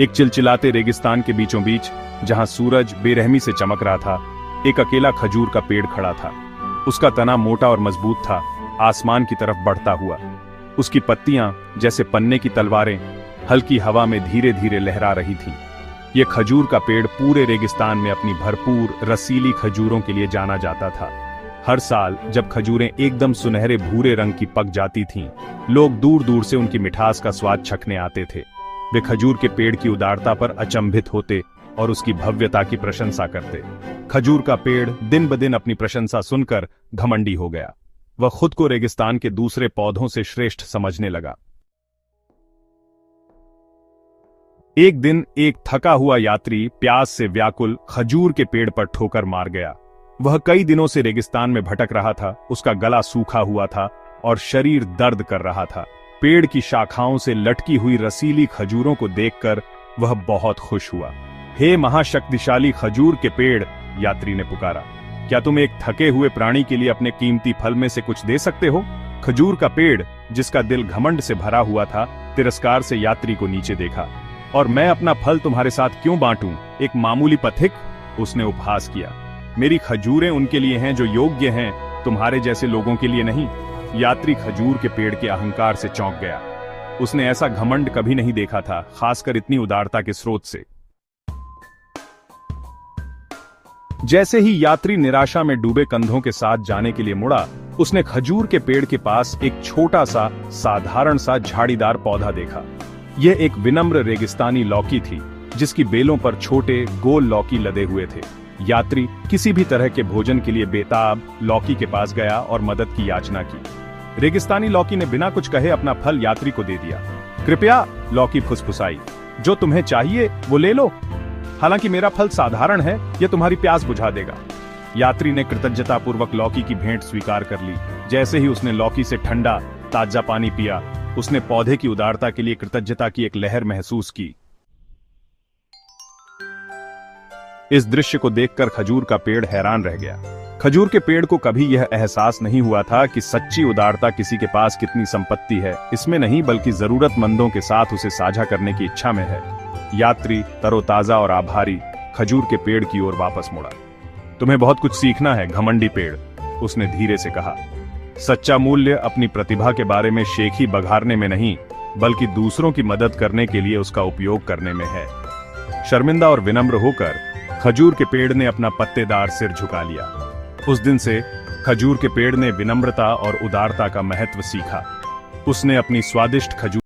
एक चिलचिलाते रेगिस्तान के बीचों बीच, जहां सूरज बेरहमी से चमक रहा था, एक अकेला खजूर का पेड़ खड़ा था। उसका तना मोटा और मजबूत था, आसमान की तरफ बढ़ता हुआ। उसकी पत्तियां जैसे पन्ने की तलवारें हल्की हवा में धीरे धीरे लहरा रही थीं। यह खजूर का पेड़ पूरे रेगिस्तान में अपनी भरपूर रसीली खजूरों के लिए जाना जाता था। हर साल जब खजूरें एकदम सुनहरे भूरे रंग की पक जाती थीं, लोग दूर दूर से उनकी मिठास का स्वाद चखने आते थे। वे खजूर के पेड़ की उदारता पर अचंभित होते और उसकी भव्यता की प्रशंसा करते। खजूर का पेड़ दिन ब दिन अपनी प्रशंसा सुनकर घमंडी हो गया। वह खुद को रेगिस्तान के दूसरे पौधों से श्रेष्ठ समझने लगा। एक दिन एक थका हुआ यात्री प्यास से व्याकुल खजूर के पेड़ पर ठोकर मार गया। वह कई दिनों से रेगिस्तान में भटक रहा था, उसका गला सूखा हुआ था और शरीर दर्द कर रहा था। पेड़ की शाखाओं से लटकी हुई रसीली खजूरों को देखकर वह बहुत खुश हुआ। हे महाशक्तिशाली खजूर के पेड़, यात्री ने पुकारा, क्या तुम एक थके हुए प्राणी के लिए अपने कीमती फल में से कुछ दे सकते हो? खजूर का पेड़, जिसका दिल घमंड से भरा हुआ था, तिरस्कार से यात्री को नीचे देखा। और मैं अपना फल तुम्हारे साथ क्यों बांटूं, एक मामूली पथिक? उसने उपहास किया। मेरी खजूरें उनके लिए हैं जो योग्य हैं, तुम्हारे जैसे लोगों के लिए नहीं। यात्री खजूर के पेड़ के अहंकार से चौंक गया। उसने ऐसा घमंड कभी नहीं देखा था, खासकर इतनी उदारता के स्रोत से। जैसे ही यात्री निराशा में डूबे कंधों के साथ जाने के लिए मुड़ा, उसने खजूर के पेड़ के पास एक छोटा सा साधारण सा झाड़ीदार पौधा देखा। यह एक विनम्र रेगिस्तानी लौकी थी, जिसकी बेलों पर छोटे गोल लौकी लदे हुए थे। यात्री किसी भी तरह के भोजन के लिए बेताब लौकी के पास गया और मदद की याचना की। रेगिस्तानी लौकी ने बिना कुछ कहे अपना फल यात्री को दे दिया। कृपया, लौकी फुसफुसाई, जो तुम्हें चाहिए वो ले लो। हालांकि मेरा फल साधारण है, यह तुम्हारी प्यास बुझा देगा। यात्री ने कृतज्ञतापूर्वक लौकी की भेंट स्वीकार कर ली। जैसे ही उसने लौकी से ठंडा ताजा पानी पिया, उसने पौधे की उदारता के लिए कृतज्ञता की एक लहर महसूस की। इस दृश्य को देखकर खजूर का पेड़ हैरान रह गया। खजूर के पेड़ को कभी यह एहसास नहीं हुआ था कि सच्ची उदारता किसी के पास कितनी संपत्ति है, इसमें नहीं बल्कि जरूरतमंदों के साथ उसे साझा करने की इच्छा में है। यात्री तरोताजा और आभारी खजूर के पेड़ की ओर वापस मुड़ा। तुम्हें बहुत कुछ सीखना है, घमंडी पेड़, उसने धीरे से कहा। सच्चा मूल्य अपनी प्रतिभा के बारे में शेखी बघारने में नहीं, बल्कि दूसरों की मदद करने के लिए उसका उपयोग करने में है। शर्मिंदा और विनम्र होकर खजूर के पेड़ ने अपना पत्तेदार सिर झुका लिया। उस दिन से खजूर के पेड़ ने विनम्रता और उदारता का महत्व सीखा। उसने अपनी स्वादिष्ट खजूर